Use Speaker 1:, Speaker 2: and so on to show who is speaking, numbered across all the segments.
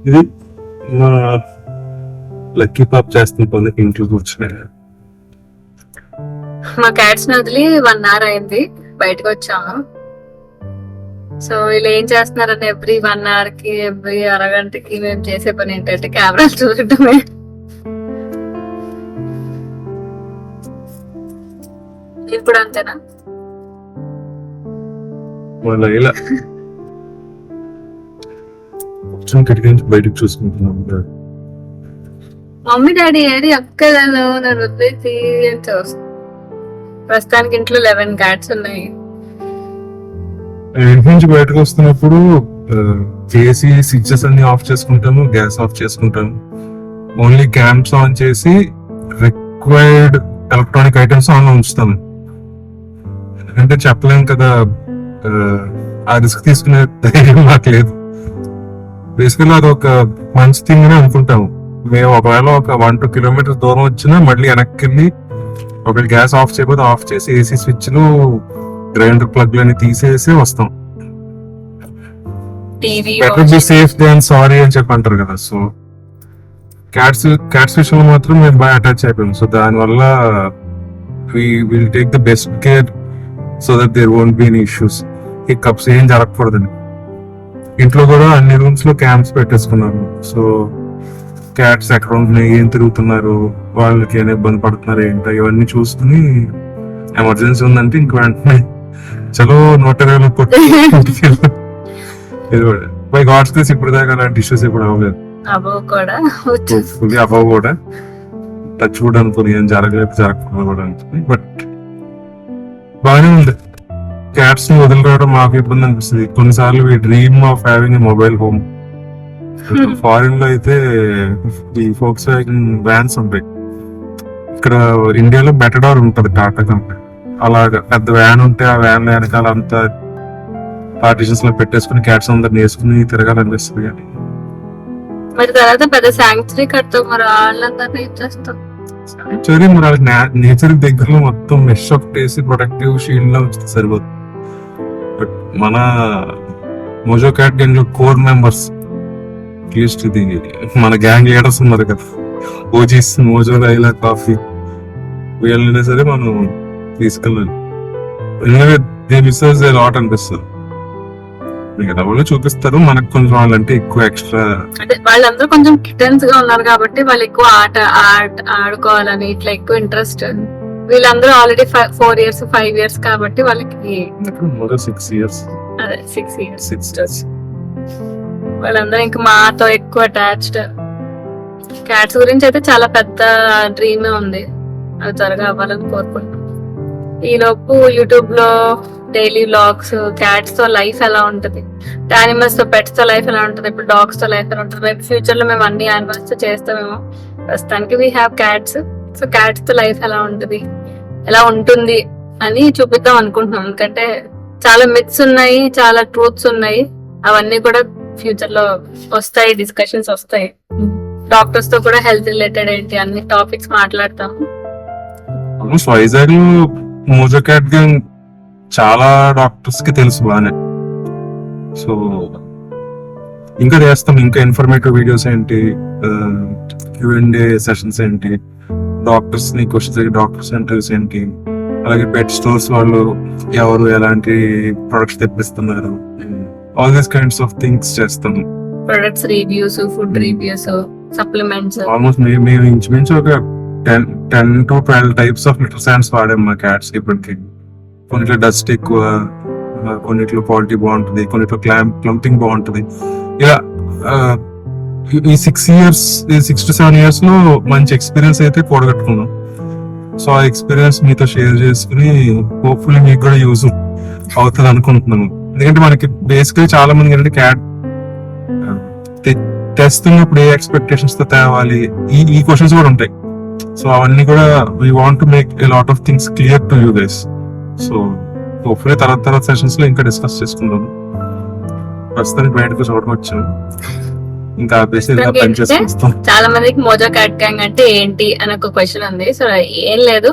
Speaker 1: ఇది మా lucky pop చేస్తున్న పనులకి ఇంట్లో కూర్చున్నాయి.
Speaker 2: మా క్యాట్స్ వదిలి 1 hour అయింది, బయటకు వచ్చాము. సో వీళ్ళు ఏం చేస్తున్నారని ఎవ్రీ 1 hour కి ఎవ్రీ అరగంటకి మేము చేసే పని ఏంటంటే కెమెరాలు చూడటమే. ఇప్పుడు అంతేనా?
Speaker 1: వాళ్ళ ఇలా కూర్చొని కిటికీ నుంచి బయటకు చూసుకుంటున్నాం.
Speaker 2: మమ్మీ డాడీ ఏది అక్కలను నన్ను వదిలేసి అని చూస్తాను. ప్రస్తుతానికి ఇంట్లో 11 క్యాట్స్ ఉన్నాయి.
Speaker 1: ఇంటి నుంచి బయటకు వస్తున్నప్పుడు ఏసీ స్విచ్చెస్ అన్ని ఆఫ్ చేసుకుంటాము, గ్యాస్ ఆఫ్ చేసుకుంటాము. ఓన్లీ క్యాంప్స్ ఆన్ చేసి రిక్వైర్డ్ ఎలక్ట్రానిక్ ఐటమ్స్ ఆన్ లో ఉంచుతాము. ఎందుకంటే చెప్పలేం కదా, ఆ రిస్క్ తీసుకునే ధైర్యం నాకు లేదు. బేసికల్లీ అది ఒక మంచి థింగ్ అని అనుకుంటాము. మేము ఒకవేళ ఒక 1-2 kilometers దూరం వచ్చినా మళ్ళీ వెనక్కి వెళ్ళి ఒకవేళ గ్యాస్ ఆఫ్ చేయకపోతే ఆఫ్ చేసి ఏసీ స్విచ్లు, గ్రైండర్ ప్లగ్లని తీసేసి వస్తాం. Better be safe than sorry అని చెప్పి అంటారు కదా. సో క్యాట్స్ విషయంలో మాత్రం మేము బాగా అటాచ్ అయిపోయాం. సో దానివల్ల we will take the best care so that there won't be any issues. ఈ కప్స్ ఏం జరగకూడదని ఇంట్లో కూడా అన్ని రూమ్స్ లో క్యాంప్స్ పెట్టేసుకున్నాము. సో క్యాట్స్ ఎక్కడ ఉంటున్నాయి, ఏం తిరుగుతున్నారు, వాళ్ళకి ఏమైనా ఇబ్బంది పడుతున్నారు ఏంటో ఇవన్నీ చూసుకుని ఎమర్జెన్సీ ఉందంటే ఇంక వెంటనే చలో 120 కొట్టి బై గాడ్స్ గ్రేస్ ఇప్పుడు దాకా అలాంటి ఇష్యూస్ ఇప్పుడు అవ్వలేదు. అవ్వవు కూడా టచ్ కూడా అనుకుని ఏం జరగకుండా కూడా అనుకుని. బట్ బాగానే ఉంది. క్యాట్స్ ని వదిలిరావడం మాకు ఇబ్బంది అనిపిస్తుంది కొన్నిసార్లు. We dream of having a mobile home. Foreign లో అయితే ఈ ఫోక్స్ వ్యాగన్ వ్యాన్స్ ఉంటాయి. ఇక్కడ ఇండియాలో బెటడార్ ఉంటది టాటా కంపెనీ. అలాగా పెద్ద వ్యాన్ ఉంటే ఆ వ్యాన్ వెనకాల అంతా పార్టీషన్స్ లో పెట్టేసుకుని క్యాట్స్ అందరిని వేసుకుని తిరగాలనిపిస్తుంది. కానీ
Speaker 2: మరి తర్వాత పెద్ద శాంక్చురీ కడతాం, మరి వాళ్ళందరినీ చేస్తాం.
Speaker 1: శాంక్చురీ మరి వాళ్ళకి నేచర్ దగ్గరలో మొత్తం మెష్ ఒకటి వేసి ప్రొటెక్టివ్ షీల్డ్ లా ఉంచితే సరిపోతుంది. బట్ మన మోజో క్యాట్ గ్యాంగ్ లో కోర్ మెంబర్స్, అట్లీస్ట్ ఇది మన గ్యాంగ్ లీడర్స్ ఉన్నారు కదా, ఓజీస్, మోజో, లైలా, కాఫీ, వీళ్ళైనా సరే మనం తీసుకెళ్ళాలి. లాట్ అనిపిస్తుంది. డబ్బులు చూపిస్తారు మనకు కొంచెం, వాళ్ళంటే ఎక్కువ ఎక్స్ట్రా.
Speaker 2: అంటే వాళ్ళందరూ కొంచెం కిటన్స్ గా ఉన్నారు కాబట్టి వాళ్ళు ఎక్కువ ఆడుకోవాలని ఇట్లా ఎక్కువ ఇంట్రెస్ట్. వీళ్ళందరూ ఆల్రెడీ 4 years 5 years కాబట్టి వాళ్ళకి
Speaker 1: 6 years.
Speaker 2: అదే 6 years. వాళ్ళందరూ ఇంకా మాతో ఎక్కువ అటాచ్డ్. క్యాట్స్ గురించి అయితే చాలా పెద్ద డ్రీమ్ ఉంది, అది త్వరగా అవ్వాలని కోరుకుంటున్నాం. ఈ లోపు యూట్యూబ్ లో డైలీ వ్లాగ్స్, క్యాట్స్ తో లైఫ్ ఎలా ఉంటది, యానిమల్స్ తో, పెట్స్ తో లైఫ్ ఎలా ఉంటది, ఇప్పుడు డాగ్స్ తో లైఫ్ ఎలా ఉంటది, రేపు ఫ్యూచర్ లో మేము అన్ని యానిమల్స్ తో చేస్తామేమో. ప్రస్తుతానికి we have cats. So cats తో లైఫ్ ఎలా ఉంటది, ఎలా ఉంటుంది అని చూపిద్దాం అనుకుంటున్నాం. ఎందుకంటే చాలా మిత్స్ ఉన్నాయి, చాలా ట్రూత్స్ ఉన్నాయి. అవన్నీ కూడా ఫ్యూచర్ లో వస్తాయి, డిస్కషన్స్ వస్తాయి. డాక్టర్స్ తో కూడా హెల్త్ రిలేటెడ్ ఏంటి అన్ని టాపిక్స్ మాట్లాడతాము.
Speaker 1: వైజాగ్ లో మోజో క్యాట్ గ్యాంగ్ చాలా డాక్టర్స్ కి తెలుసు బానే. సో ఇంకా చేస్తాం, ఇంకా ఇన్ఫర్మేటివ్ వీడియోస్ ఏంటి, Q&A సెషన్స్ ఏంటి, డాక్టర్స్ ని క్వశ్చన్స్, డాక్టర్ సెంటర్స్ ఏంటి, అలాగే పెట్ స్టోర్స్ వాళ్ళు ఎవరు ఎలాంటి ప్రొడక్ట్స్ తెప్పిస్తున్నారు, all these kinds of things చేస్తాం.
Speaker 2: Products reviews, food reviews, supplements.
Speaker 1: Almost మేము ఇంచుమించు ఒక 10 to 12 types of litter sands వాడాం మా క్యాట్స్ ఇప్పటికి. కొన్నిట్లో డస్ట్ ఎక్కువ, కొన్నిట్లో క్వాలిటీ బాగుంటుంది, కొన్నిట్లో క్లంపింగ్ బాగుంటుంది. ఇలా ఈ 6 to 7 years లో మంచి ఎక్స్పీరియన్స్ అయితే కూడగట్టుకున్నాం. సో ఆ ఎక్స్పీరియన్స్ మీతో షేర్ చేసుకుని హోప్ఫుల్లీ మీకు కూడా యూజ్ అవుతుంది అనుకుంటున్నాను. ఎందుకంటే మనకి బేసిక్గా చాలా మంది ఏంటంటే క్యాట్ తెస్తున్నప్పుడు ఏ ఎక్స్పెక్టేషన్స్ తో తేవాలి, ఈ క్వశ్చన్స్ కూడా ఉంటాయి. సో అవన్నీ కూడా we want to make a lot of things clear to you guys. So hopefully తర్వాత సెషన్స్ లో ఇంకా డిస్కస్ చేసుకుందాం. ప్రస్తుతానికి బయటకు చూడడం వచ్చాను, ఇంకా
Speaker 2: చాలా మందికి మోజో క్యాట్ గ్యాంగ్ అంటే ఏంటి అని ఒక క్వశ్చన్ ఉంది. సో ఏం లేదు,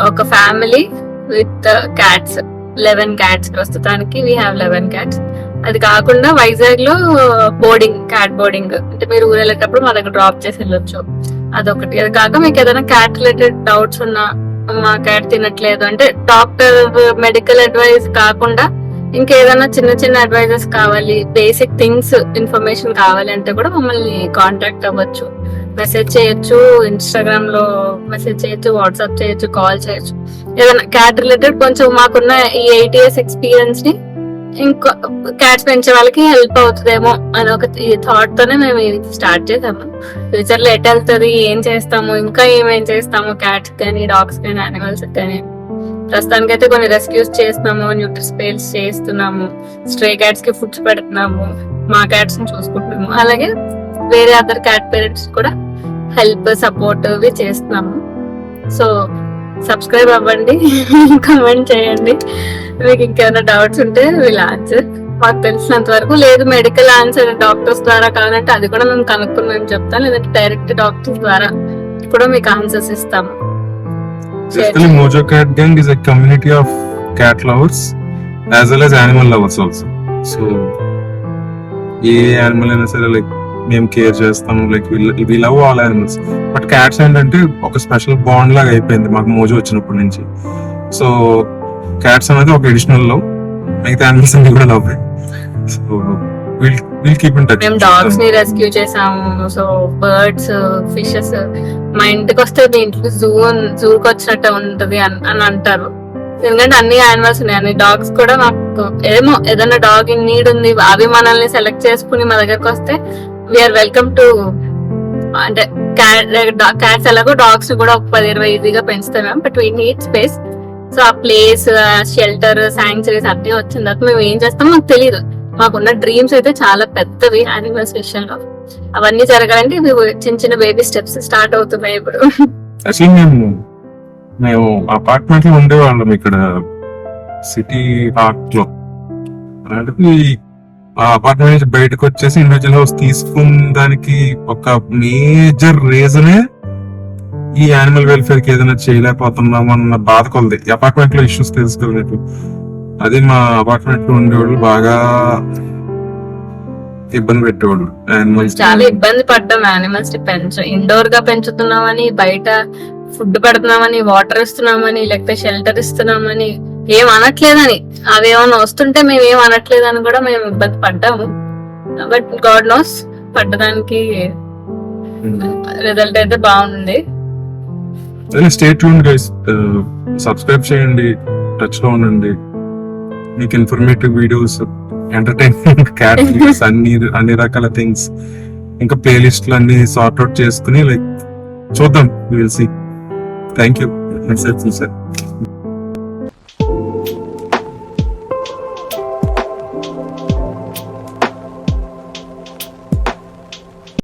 Speaker 2: ఒక ఫ్యామిలీ విత్ క్యాట్స్, 11 cats. ప్రస్తుతానికి వీ హ్యావ్ 11 cats. అది కాకుండా వైజాగ్ లో బోర్డింగ్, క్యాట్ బోర్డింగ్, అంటే మీరు ఊరు వెళ్ళేటప్పుడు మా దగ్గర డ్రాప్ చేసి వెళ్ళొచ్చు. అదొకటి. అది కాక మీకు ఏదైనా క్యాట్ రిలేటెడ్ డౌట్స్ ఉన్నా, మా క్యాట్ తినట్లేదు అంటే డాక్టర్ మెడికల్ అడ్వైస్ కాకుండా ఇంకేదైనా చిన్న చిన్న అడ్వైజెస్ కావాలి, బేసిక్ థింగ్స్ ఇన్ఫర్మేషన్ కావాలి అంటే కూడా మమ్మల్ని కాంటాక్ట్ అవ్వచ్చు. మెసేజ్ చేయొచ్చు, ఇన్స్టాగ్రామ్ లో మెసేజ్ చేయొచ్చు, వాట్సాప్ చేయొచ్చు, కాల్ చేయొచ్చు. ఏదైనా క్యాట్ రిలేటెడ్ కొంచెం మాకున్న ఈ 8 years ఎక్స్పీరియన్స్ ని ఇంకో క్యాట్స్ పెంచే వాళ్ళకి హెల్ప్ అవుతుందేమో అని ఒక థాట్ తోనే మేము ఇది స్టార్ట్ చేసాము. ఫ్యూచర్ లో ఎట్ వెళ్తుంది, ఏం చేస్తాము, ఇంకా ఏమేం చేస్తాము క్యాట్స్ కానీ, డాగ్స్ కానీ, యానిమల్స్ కానీ. ప్రస్తుతానికి అయితే కొన్ని రెస్క్యూస్ చేస్తున్నాము, న్యూట్రిస్పేల్స్ చేస్తున్నాము, స్ట్రే క్యాట్స్ కి ఫుడ్స్ పెడుతున్నాము, మా క్యాట్స్ ని చూసుకుంటున్నాము. అలాగే వేరే అదర్ క్యాట్ పేరెంట్స్ కూడా హెల్ప్, సపోర్ట్ ఇవి చేస్తున్నాము. సో సబ్స్క్రైబ్ అవ్వండి, కమెంట్ చేయండి. మీకు ఇంకేమైనా డౌట్స్ ఉంటే వీళ్ళ ఆన్సర్ మాకు తెలిసినంత వరకు. లేదు మెడికల్ ఆన్సర్ డాక్టర్స్ ద్వారా కావాలంటే అది కూడా మేము కనుక్కొని మేము చెప్తాం, లేదంటే డైరెక్ట్ డాక్టర్స్ ద్వారా కూడా మీకు ఆన్సర్స్ ఇస్తాము.
Speaker 1: Basically, Mojo Cat Gang is a community of cat lovers as well as animal lovers also. So, ఏ యానిమల్ అయినా సరే లైక్ మేము కేర్ చేస్తాము, like we love all animals. But cats ఏంటంటే ఒక స్పెషల్ బాండ్ లాగా అయిపోయింది మాకు మోజో వచ్చినప్పటి నుంచి. సో క్యాట్స్ అనేది ఒక ఎడిషనల్ లవ్, మిగతా యానిమల్స్ అన్ని కూడా love. So will keep in touch.
Speaker 2: మేము డాగ్స్ ని రెస్క్యూ చేసాము. సో బర్డ్స్, ఫిషెస్ మా ఇంటికి వస్తే మీ ఇంట్లో జూకి వచ్చినట్టు ఉంటది అని అంటారు. ఎందుకంటే అన్ని యానిమల్స్ ఉన్నాయి, అన్ని డాగ్స్ కూడా. మాకు ఏమో ఏదైనా డాగ్ ఇన్ నీడ్ ఉంది, అవి మనల్ని సెలెక్ట్ చేసుకుని మా దగ్గరకు వస్తే వీఆర్ వెల్కమ్ టు. అంటే క్యాట్స్ ఎలాగో డాగ్స్ కూడా ఒక 10-20 ఈజీగా పెంచుతాం. But we need space. So ఆ ప్లేస్, షెల్టర్, శాంక్చురీస్ అన్ని వచ్చిన తర్వాత మేము ఏం చేస్తాం మాకు తెలియదు. మాకున్న డ్రీమ్స్ అయితే చాలా పెద్దవి యానిమల్స్ విషయంలో. అవన్నీ జరగాలంటే చిన్న చిన్న బేబీ స్టెప్స్ స్టార్ట్ అవుతున్నాయి ఇప్పుడు.
Speaker 1: యాక్చువల్లీ మేము అపార్ట్మెంట్ లో ఉండేవాళ్ళం ఇక్కడ సిటీ హార్ట్ లో. అలాంటిది ఆ అపార్ట్మెంట్ నుంచి బయటకు వచ్చేసి ఇండివిజువల్ హౌస్ తీసుకున్న దానికి ఒక మేజర్ రీజనే ఈ యానిమల్ వెల్ఫేర్ కి ఏదైనా చేయలేకపోతున్నాం అన్న బాధ కొలది. ఈ అపార్ట్మెంట్ లో ఇష్యూస్ తెలుసుకోలేదు. అది మా అపార్ట్మెంట్ లో ఉండేవాళ్ళు బాగా ఇబ్బంది పెట్టేవాళ్ళు.
Speaker 2: చాలా ఇబ్బంది పడ్డాం యానిమల్స్ ని ఇండోర్ గా పెంచుతున్నామని, బయట ఫుడ్ పెడుతున్నామని, వాటర్ ఇస్తున్నామని, లేకపోతే షెల్టర్ ఇస్తున్నామని, ఏం అనట్లేదని, అవేమన్నా వస్తుంటే మేము ఏం అనట్లేదని కూడా మేము ఇబ్బంది పడ్డాము. బట్ గాడ్ నోస్ పడ్డదానికి రిజల్ట్ అయితే బాగుంది.
Speaker 1: స్టే ట్యూన్డ్ గైస్, సబ్స్క్రైబ్ చేయండి, టచ్ లో ఉండండి. మీకు informative videos, entertainment, cat videos, అన్ని రకాల థింగ్స్, ఇంకా ప్లేలిస్ట్లు అన్ని సార్ట్ అవుట్ చేసుకుని లైక్ చూద్దాం. Will see. Thank you.